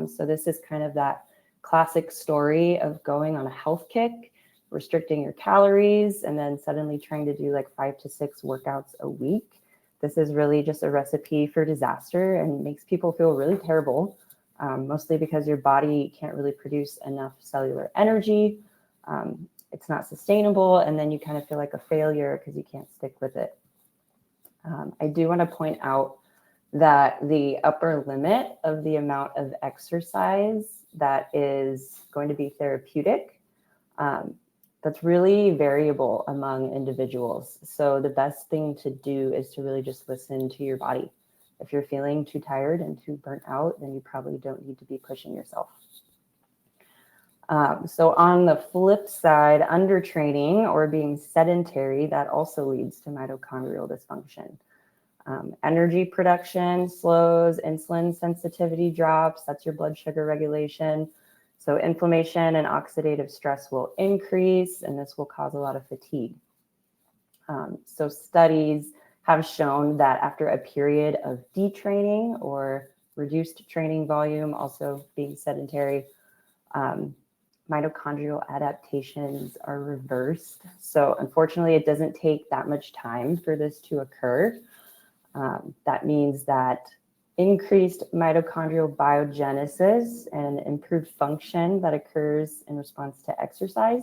So this is kind of that classic story of going on a health kick, restricting your calories, and then suddenly trying to do like 5 to 6 workouts a week. This is really just a recipe for disaster and makes people feel really terrible, mostly because your body can't really produce enough cellular energy. It's not sustainable, and then you kind of feel like a failure because you can't stick with it. I do want to point out that the upper limit of the amount of exercise that is going to be therapeutic, that's really variable among individuals. So the best thing to do is to really just listen to your body. If you're feeling too tired and too burnt out, then you probably don't need to be pushing yourself. So on the flip side, undertraining or being sedentary, that also leads to mitochondrial dysfunction. Energy production slows, insulin sensitivity drops, that's your blood sugar regulation. So inflammation and oxidative stress will increase, and this will cause a lot of fatigue. So studies have shown that after a period of detraining or reduced training volume, also being sedentary, mitochondrial adaptations are reversed. So unfortunately, it doesn't take that much time for this to occur. That means that increased mitochondrial biogenesis and improved function that occurs in response to exercise.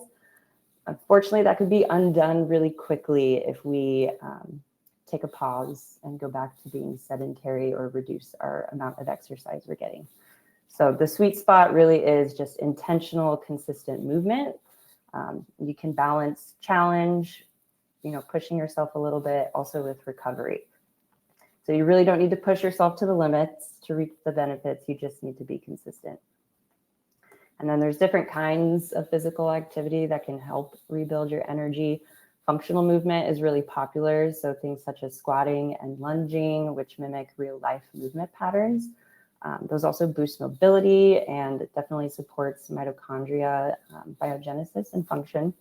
Unfortunately, that could be undone really quickly if we take a pause and go back to being sedentary or reduce our amount of exercise we're getting. So the sweet spot really is just intentional, consistent movement. You can balance challenge, pushing yourself a little bit, also with recovery. So you really don't need to push yourself to the limits to reach the benefits. You just need to be consistent. And then there's different kinds of physical activity that can help rebuild your energy. Functional movement is really popular. So things such as squatting and lunging, which mimic real life movement patterns. Those also boost mobility and it definitely supports mitochondria biogenesis and function.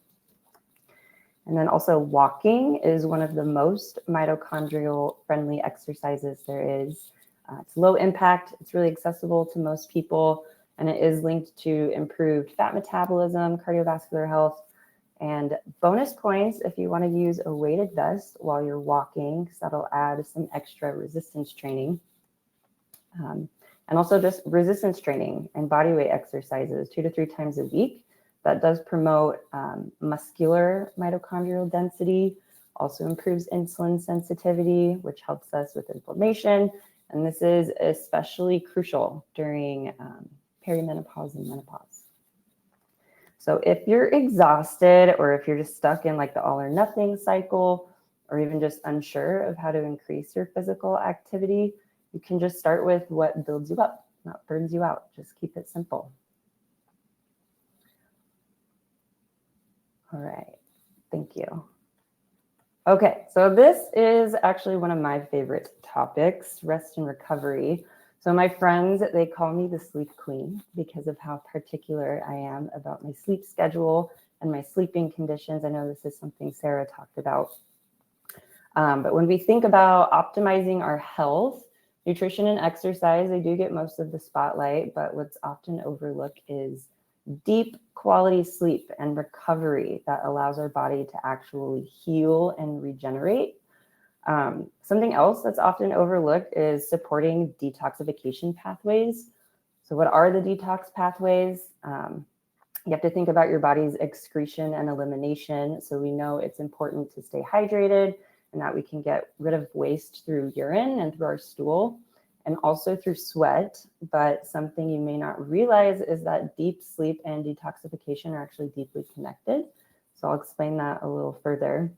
And then also walking is one of the most mitochondrial friendly exercises there is. It's low impact, it's really accessible to most people, and it is linked to improved fat metabolism, cardiovascular health, and bonus points if you want to use a weighted vest while you're walking, because that'll add some extra resistance training. And also just resistance training and body weight exercises 2 to 3 times a week. That does promote muscular mitochondrial density, Also improves insulin sensitivity, which helps us with inflammation. And this is especially crucial during perimenopause and menopause. So if you're exhausted, or if you're just stuck in like the all or nothing cycle, or even just unsure of how to increase your physical activity, you can just start with what builds you up, not burns you out. Just keep it simple. All right, thank you. Okay, so this is actually one of my favorite topics, rest and recovery. So my friends, they call me the sleep queen because of how particular I am about my sleep schedule and my sleeping conditions. I know this is something Sarah talked about. But when we think about optimizing our health, nutrition and exercise, they do get most of the spotlight, but what's often overlooked is deep quality sleep and recovery that allows our body to actually heal and regenerate. Something else that's often overlooked is supporting detoxification pathways. So what are the detox pathways? You have to think about your body's excretion and elimination. So we know it's important to stay hydrated and that we can get rid of waste through urine and through our stool and also through sweat. But something you may not realize is that deep sleep and detoxification are actually deeply connected. So I'll explain that a little further.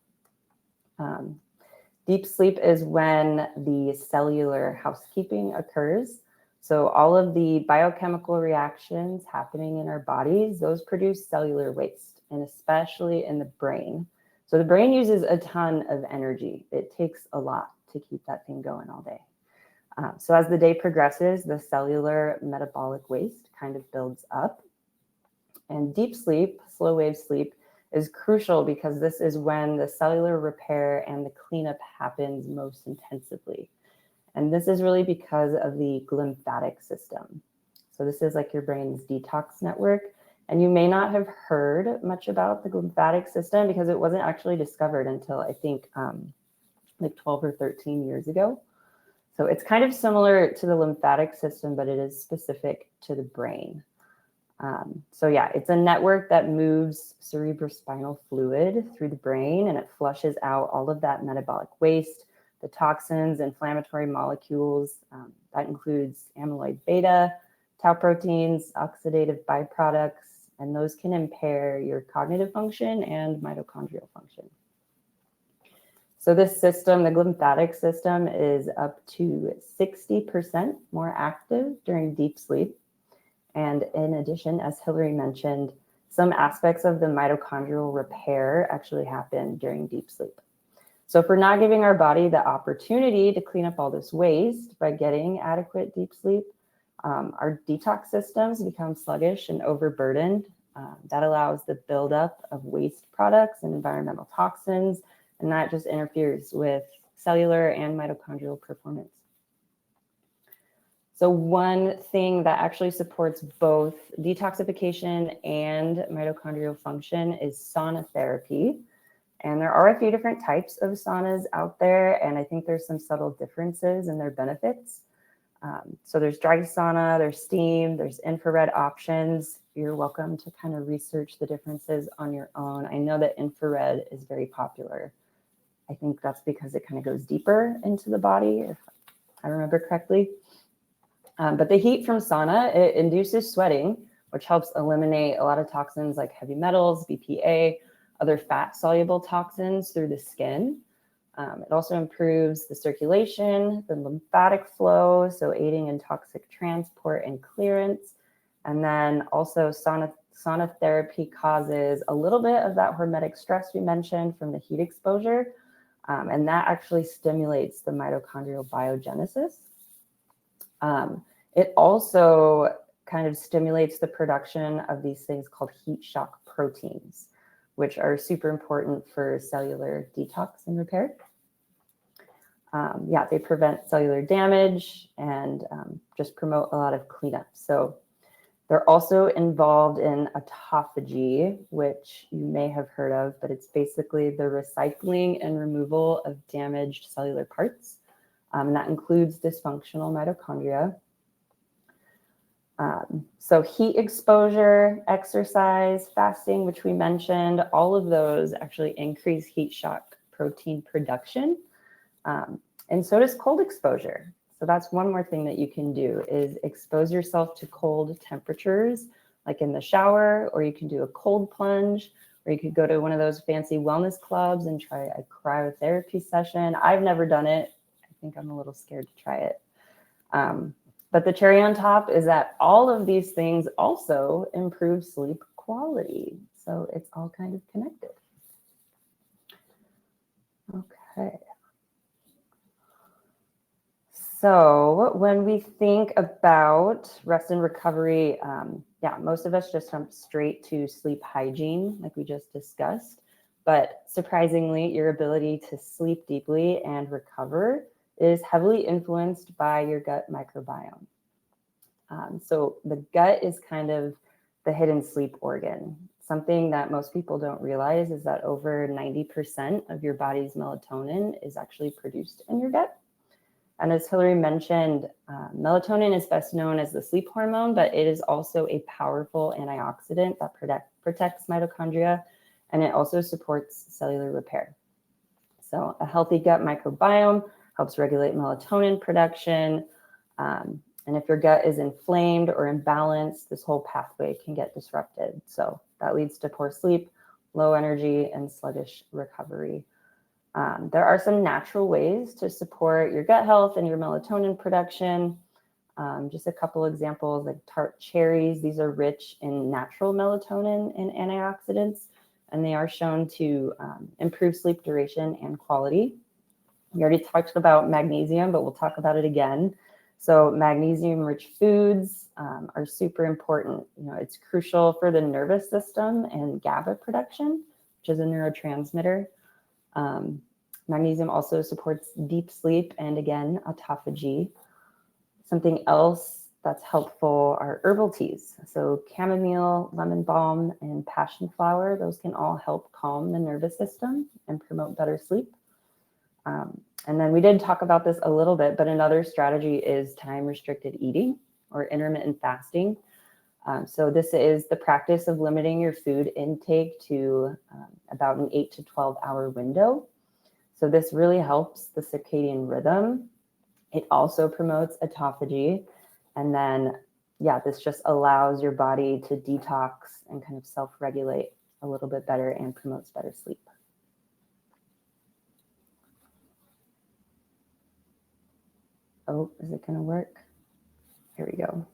Deep sleep is when the cellular housekeeping occurs. So all of the biochemical reactions happening in our bodies, those produce cellular waste, and especially in the brain. So the brain uses a ton of energy. It takes a lot to keep that thing going all day. So as the day progresses, the cellular metabolic waste kind of builds up. And deep sleep, slow wave sleep, is crucial because this is when the cellular repair and the cleanup happens most intensively. And this is really because of the glymphatic system. So this is like your brain's detox network. And you may not have heard much about the glymphatic system because it wasn't actually discovered until I think like 12 or 13 years ago. So it's kind of similar to the lymphatic system, but it is specific to the brain. So yeah, it's a network that moves cerebrospinal fluid through the brain, and it flushes out all of that metabolic waste, the toxins, inflammatory molecules. That includes amyloid beta, tau proteins, oxidative byproducts, and those can impair your cognitive function and mitochondrial function. So this system, the glymphatic system, is up to 60% more active during deep sleep. And in addition, as Hillary mentioned, some aspects of the mitochondrial repair actually happen during deep sleep. So if we're not giving our body the opportunity to clean up all this waste by getting adequate deep sleep, our detox systems become sluggish and overburdened. That allows the buildup of waste products and environmental toxins, and that just interferes with cellular and mitochondrial performance. So one thing that actually supports both detoxification and mitochondrial function is sauna therapy. And there are a few different types of saunas out there, and I think there's some subtle differences in their benefits. So there's dry sauna, there's steam, there's infrared options. You're welcome to kind of research the differences on your own. I know that infrared is very popular. I think that's because it kind of goes deeper into the body, if I remember correctly. But the heat from sauna, it induces sweating, which helps eliminate a lot of toxins like heavy metals, BPA, other fat-soluble toxins through the skin. It also improves the circulation, the lymphatic flow, so aiding in toxic transport and clearance. And then also sauna therapy causes a little bit of that hormetic stress we mentioned from the heat exposure. And that actually stimulates the mitochondrial biogenesis. It also kind of stimulates the production of these things called heat shock proteins, which are super important for cellular detox and repair. They prevent cellular damage and just promote a lot of cleanup. So they're also involved in autophagy, which you may have heard of, but it's basically the recycling and removal of damaged cellular parts. And that includes dysfunctional mitochondria. So heat exposure, exercise, fasting, which we mentioned, all of those actually increase heat shock protein production. And so does cold exposure. So that's one more thing that you can do is expose yourself to cold temperatures, like in the shower, or you can do a cold plunge, or you could go to one of those fancy wellness clubs and try a cryotherapy session. I've never done it. I think I'm a little scared to try it. But the cherry on top is that all of these things also improve sleep quality. So it's all kind of connected. Okay. So when we think about rest and recovery, yeah, most of us just jump straight to sleep hygiene, like we just discussed. But surprisingly, your ability to sleep deeply and recover is heavily influenced by your gut microbiome. So the gut is kind of the hidden sleep organ. Something that most people don't realize is that over 90% of your body's melatonin is actually produced in your gut. And as Hillary mentioned, melatonin is best known as the sleep hormone, but it is also a powerful antioxidant that protects mitochondria, and it also supports cellular repair. So a healthy gut microbiome helps regulate melatonin production. And if your gut is inflamed or imbalanced, this whole pathway can get disrupted. So that leads to poor sleep, low energy, and sluggish recovery. There are some natural ways to support your gut health and your melatonin production. Just a couple examples, like tart cherries. These are rich in natural melatonin and antioxidants, and they are shown to improve sleep duration and quality. We already talked about magnesium, but we'll talk about it again. So magnesium-rich foods are super important. You know, it's crucial for the nervous system and GABA production, which is a neurotransmitter. Magnesium also supports deep sleep and, again, autophagy. Something else that's helpful are herbal teas. So chamomile, lemon balm, and passion flower, those can all help calm the nervous system and promote better sleep. And then we did talk about this a little bit, but another strategy is time-restricted eating or intermittent fasting. So this is the practice of limiting your food intake to about an 8 to 12 hour window. So this really helps the circadian rhythm. It also promotes autophagy. And then, yeah, this just allows your body to detox and kind of self-regulate a little bit better and promotes better sleep. Oh, is it going to work? Here we go.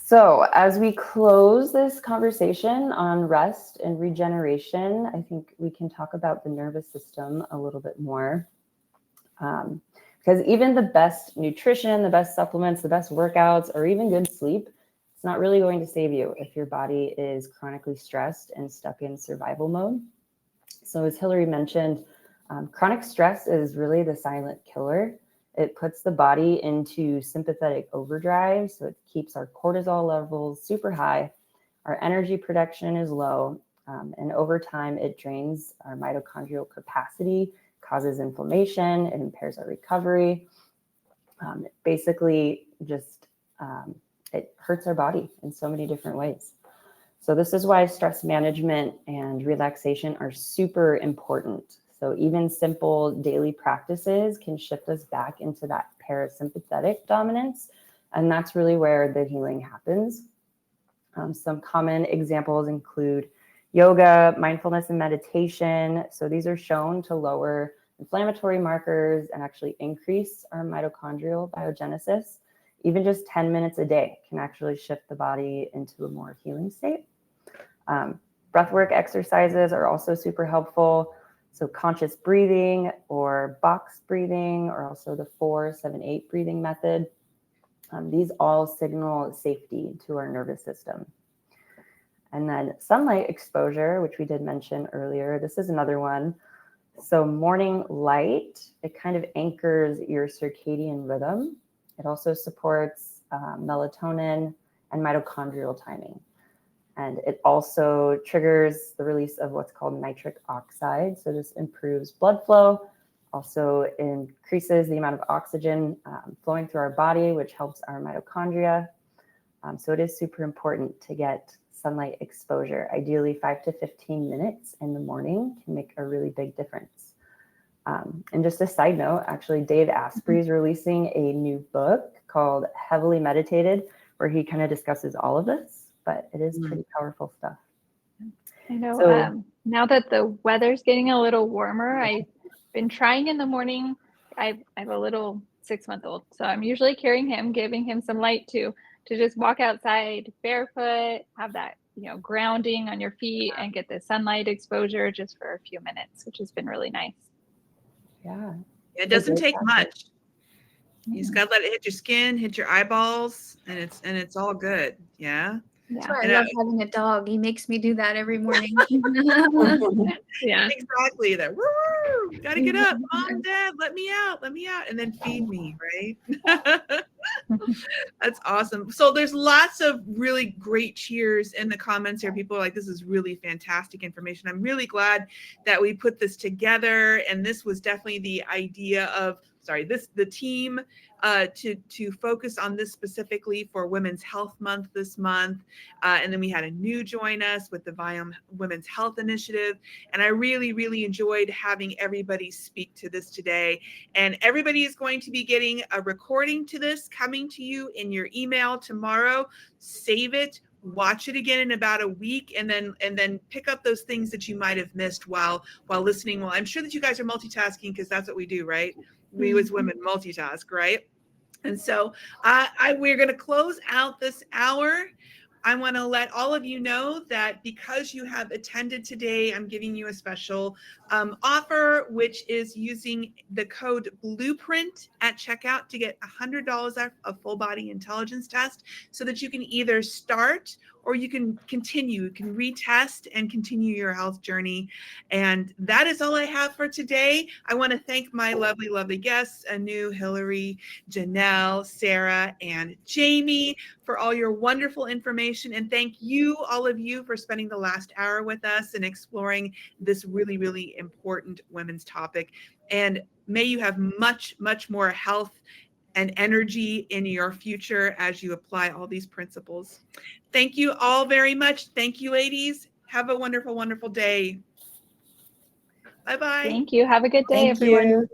So as we close this conversation on rest and regeneration, I think we can talk about the nervous system a little bit more. Because even the best nutrition, the best supplements, the best workouts, or even good sleep, it's not really going to save you if your body is chronically stressed and stuck in survival mode. So as Hillary mentioned, chronic stress is really the silent killer. It puts the body into sympathetic overdrive, so it keeps our cortisol levels super high. Our energy production is low, and over time, it drains our mitochondrial capacity, causes inflammation, it impairs our recovery. It basically just, it hurts our body in so many different ways. So this is why stress management and relaxation are super important. So even simple daily practices can shift us back into that parasympathetic dominance. And that's really where the healing happens. Some common examples include yoga, mindfulness, and meditation. So these are shown to lower inflammatory markers and actually increase our mitochondrial biogenesis. Even just 10 minutes a day can actually shift the body into a more healing state. Breathwork exercises are also super helpful. So conscious breathing or box breathing, or also the 4-7-8 breathing method. These all signal safety to our nervous system. And then sunlight exposure, which we did mention earlier, this is another one. So morning light, it kind of anchors your circadian rhythm. It also supports melatonin and mitochondrial timing. And it also triggers the release of what's called nitric oxide. So this improves blood flow, also increases the amount of oxygen flowing through our body, which helps our mitochondria. So it is super important to get sunlight exposure. Ideally, 5 to 15 minutes in the morning can make a really big difference. And just a side note, actually, Dave Asprey is releasing a new book called Heavily Meditated, where he kind of discusses all of this, but it is pretty powerful stuff. I know. So- now that the weather's getting a little warmer, I've been trying in the morning. I have a little 6-month-old, so I'm usually carrying him, giving him some light to just walk outside barefoot, have that, you know, grounding on your feet and get the sunlight exposure just for a few minutes, which has been really nice. Yeah. It doesn't great take practice. much. You just gotta let it hit your skin, hit your eyeballs, and it's all good. Yeah. That's Yeah. why I And love having a dog. He makes me do that every morning. Yeah. exactly that. Woo! Gotta get up, mom, dad, let me out, and then feed me, right? That's awesome. So there's lots of really great cheers in the comments here. People are like, this is really fantastic information. I'm really glad that we put this together. And this was definitely the idea of, the team to focus on this specifically for Women's Health Month this month. And then we had a new join us with the Viome Women's Health Initiative. And I really, really enjoyed having everybody speak to this today. And everybody is going to be getting a recording to this coming to you in your email tomorrow. Save it, watch it again in about a week, and then pick up those things that you might have missed while listening. Well, I'm sure that you guys are multitasking because that's what we do, right? We as women multitask, right? And so we're going to close out this hour. I want to let all of you know that because you have attended today, I'm giving you a special offer, which is using the code Blueprint at checkout to get $100 off a full body intelligence test so that you can either start or you can continue, you can retest and continue your health journey. And that is all I have for today. I want to thank my lovely, lovely guests, Anu, Hillary, Janelle, Sarah, and Jamie for all your wonderful information. And thank you, all of you, for spending the last hour with us and exploring this really, really important women's topic. And may you have much, much more health and energy in your future as you apply all these principles. Thank you all very much. Thank you, ladies. Have a wonderful, wonderful day. Bye-bye. Thank you. Have a good day, Thank everyone. you.